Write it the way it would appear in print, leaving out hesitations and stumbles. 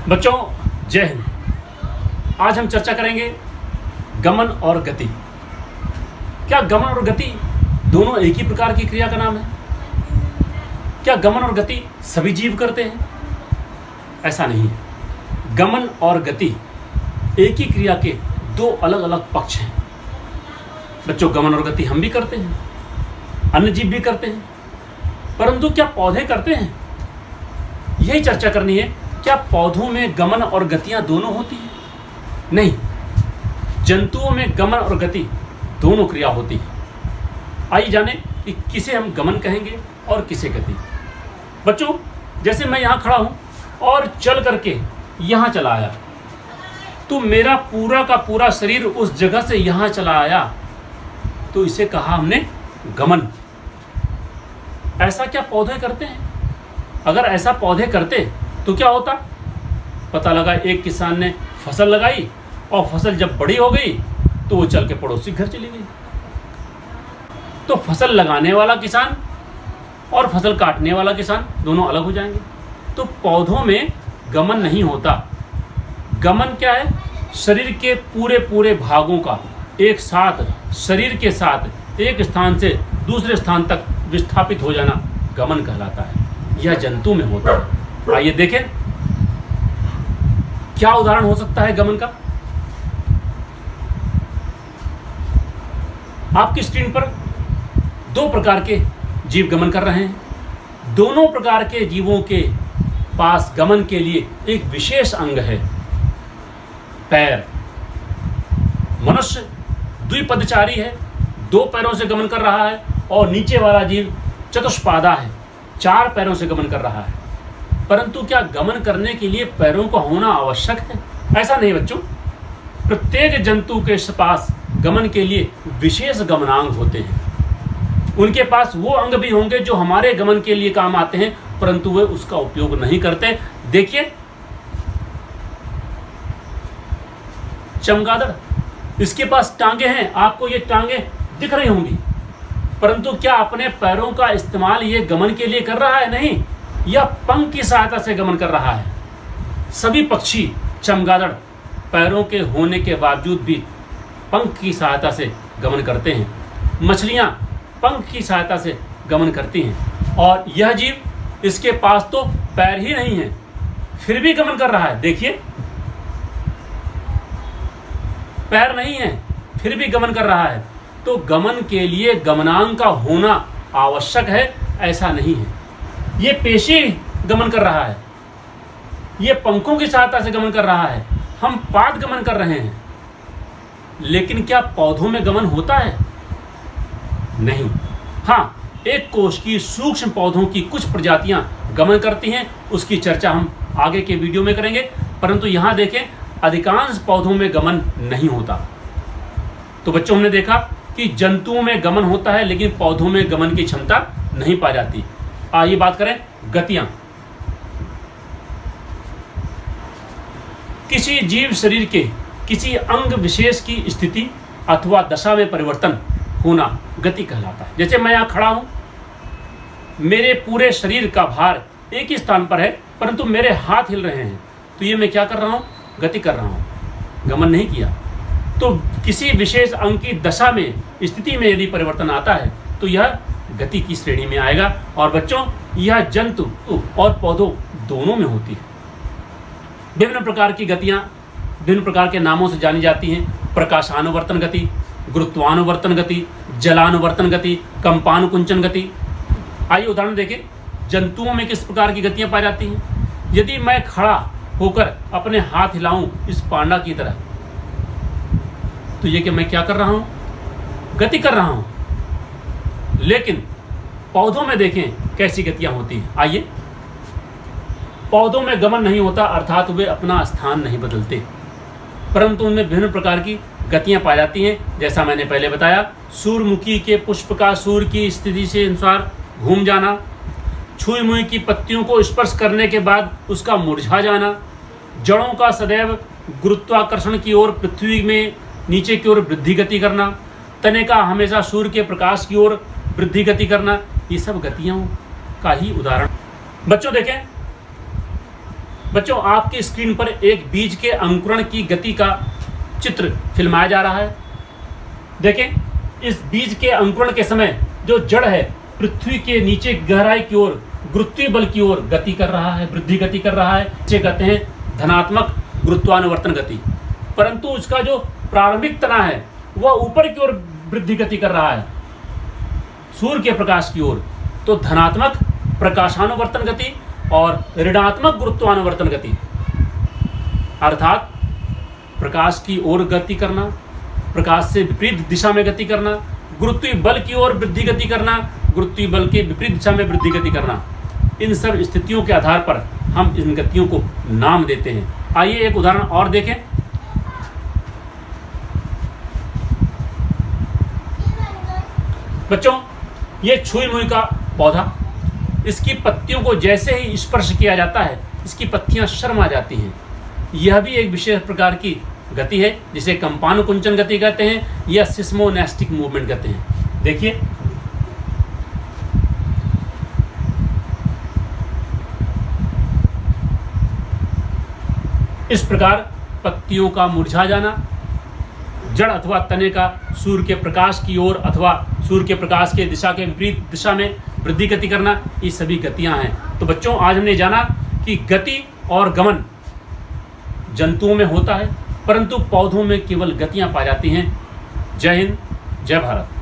बच्चों जय हिंद। आज हम चर्चा करेंगे गमन और गति। क्या गमन और गति दोनों एक ही प्रकार की क्रिया का नाम है? क्या गमन और गति सभी जीव करते हैं? ऐसा नहीं है। गमन और गति एक ही क्रिया के दो अलग अलग पक्ष हैं। बच्चों, गमन और गति हम भी करते हैं, अन्य जीव भी करते हैं, परंतु क्या पौधे करते हैं? यही चर्चा करनी है। क्या पौधों में गमन और गतियां दोनों होती हैं? नहीं, जंतुओं में गमन और गति दोनों क्रिया होती है। आइए जाने कि किसे हम गमन कहेंगे और किसे गति। बच्चों, जैसे मैं यहाँ खड़ा हूँ और चल करके यहाँ चला आया, तो मेरा पूरा का पूरा शरीर उस जगह से यहाँ चला आया, तो इसे कहा हमने गमन। ऐसा क्या पौधे करते हैं? अगर ऐसा पौधे करते तो क्या होता? पता लगा एक किसान ने फसल लगाई और फसल जब बड़ी हो गई तो वो चल के पड़ोसी घर चली गई। तो फसल लगाने वाला किसान और फसल काटने वाला किसान दोनों अलग हो जाएंगे। तो पौधों में गमन नहीं होता। गमन क्या है? शरीर के पूरे पूरे भागों का एक साथ शरीर के साथ एक स्थान से दूसरे स्थान तक विस्थापित हो जाना गमन कहलाता है। यह जंतु में होता है। आइए देखें क्या उदाहरण हो सकता है गमन का। आपकी स्क्रीन पर दो प्रकार के जीव गमन कर रहे हैं। दोनों प्रकार के जीवों के पास गमन के लिए एक विशेष अंग है, पैर। मनुष्य द्विपदचारी है, दो पैरों से गमन कर रहा है, और नीचे वाला जीव चतुष्पादा है, चार पैरों से गमन कर रहा है। परंतु क्या गमन करने के लिए पैरों का होना आवश्यक है? ऐसा नहीं बच्चों। प्रत्येक जंतु के पास गमन के लिए विशेष गमनांग होते हैं। उनके पास वो अंग भी होंगे जो हमारे गमन के लिए काम आते हैं, परंतु वे उसका उपयोग नहीं करते। देखिए चमगादड़, इसके पास टांगे हैं, आपको ये टांगे दिख रही होंगी, परंतु क्या अपने पैरों का इस्तेमाल ये गमन के लिए कर रहा है? नहीं, यह पंख की सहायता से गमन कर रहा है। सभी पक्षी, चमगादड़ पैरों के होने के बावजूद भी पंख की सहायता से गमन करते हैं। मछलियां पंख की सहायता से गमन करती हैं, और यह जीव, इसके पास तो पैर ही नहीं है, फिर भी गमन कर रहा है। देखिए पैर नहीं है, फिर भी गमन कर रहा है। तो गमन के लिए गमनांग का होना आवश्यक है, ऐसा नहीं है। ये पेशी गमन कर रहा है, ये पंखों की सहायता से गमन कर रहा है, हम पाद गमन कर रहे हैं। लेकिन क्या पौधों में गमन होता है? नहीं। हाँ, एक कोश की सूक्ष्म पौधों की कुछ प्रजातियां गमन करती हैं, उसकी चर्चा हम आगे के वीडियो में करेंगे। परंतु यहां देखें, अधिकांश पौधों में गमन नहीं होता। तो बच्चों, हमने देखा कि जंतुओं में गमन होता है, लेकिन पौधों में गमन की क्षमता नहीं पाई जाती। आइए बात करें गतियां। किसी जीव शरीर के किसी अंग विशेष की स्थिति अथवा दशा में परिवर्तन होना गति कहलाता है। जैसे मैं यहाँ खड़ा हूं, मेरे पूरे शरीर का भार एक ही स्थान पर है, परंतु मेरे हाथ हिल रहे हैं, तो ये मैं क्या कर रहा हूं? गति कर रहा हूं, गमन नहीं किया। तो किसी विशेष अंग की दशा में, स्थिति में यदि परिवर्तन आता है तो यह गति की श्रेणी में आएगा। और बच्चों, यह जंतु और पौधों दोनों में होती है। विभिन्न प्रकार की गतियां विभिन्न प्रकार के नामों से जानी जाती हैं। प्रकाशानुवर्तन गति, गुरुत्वानुवर्तन गति, जलानुवर्तन गति, कंपानुकुंचन गति। आइए उदाहरण देखें, जंतुओं में किस प्रकार की गतियां पाई जाती हैं। यदि मैं खड़ा होकर अपने हाथ हिलाऊं इस पांडा की तरह, तो ये कि मैं क्या कर रहा हूं? गति कर रहा हूं। लेकिन पौधों में देखें कैसी गतियां होती हैं। आइए, पौधों में गमन नहीं होता, अर्थात वे अपना स्थान नहीं बदलते, परंतु उनमें विभिन्न प्रकार की गतियां पाई जाती हैं। जैसा मैंने पहले बताया, सूर्यमुखी के पुष्प का सूर्य की स्थिति से अनुसार घूम जाना, छुई मुई की पत्तियों को स्पर्श करने के बाद उसका मुरझा जाना, जड़ों का सदैव गुरुत्वाकर्षण की ओर पृथ्वी में नीचे की ओर वृद्धि गति करना, तने का हमेशा सूर्य के प्रकाश की ओर वृद्धि गति करना, ये सब गतियों का ही उदाहरण। बच्चों देखें, बच्चों, आपकी स्क्रीन पर एक बीज के अंकुरण की गति का चित्र फिल्माया जा रहा है। देखें, इस बीज के अंकुरण के समय जो जड़ है पृथ्वी के नीचे गहराई की ओर गुरुत्वीय बल की ओर गति कर रहा है, वृद्धि गति कर रहा है। इसे कहते हैं धनात्मक गुरुत्वानुवर्तन गति। परंतु उसका जो प्रारंभिक तना है वह ऊपर की ओर वृद्धि गति कर रहा है, सूर्य के प्रकाश की ओर। तो धनात्मक प्रकाशानुवर्तन गति और ऋणात्मक गुरुत्वानुवर्तन गति, अर्थात प्रकाश की ओर गति करना, प्रकाश से विपरीत दिशा में गति करना, गुरुत्वीय बल की ओर वृद्धि गति करना, गुरुत्वीय बल के विपरीत दिशा में वृद्धि गति करना, इन सब स्थितियों के आधार पर हम इन गतियों को नाम देते हैं। आइए एक उदाहरण और देखें। बच्चों, ये छुई मुई का पौधा, इसकी पत्तियों को जैसे ही स्पर्श किया जाता है इसकी पत्तियां शर्मा जाती हैं। यह भी एक विशेष प्रकार की गति है जिसे कंपानुकुंचन गति कहते हैं या सिस्मोनेस्टिक मूवमेंट कहते हैं। देखिए, इस प्रकार पत्तियों का मुरझा जाना, जड़ अथवा तने का सूर्य के प्रकाश की ओर अथवा सूर्य के प्रकाश के दिशा के विपरीत दिशा में वृद्धि गति करना, ये सभी गतियां हैं। तो बच्चों, आज हमने जाना कि गति और गमन जंतुओं में होता है, परंतु पौधों में केवल गतियां पाई जाती हैं। जय हिंद, जय भारत।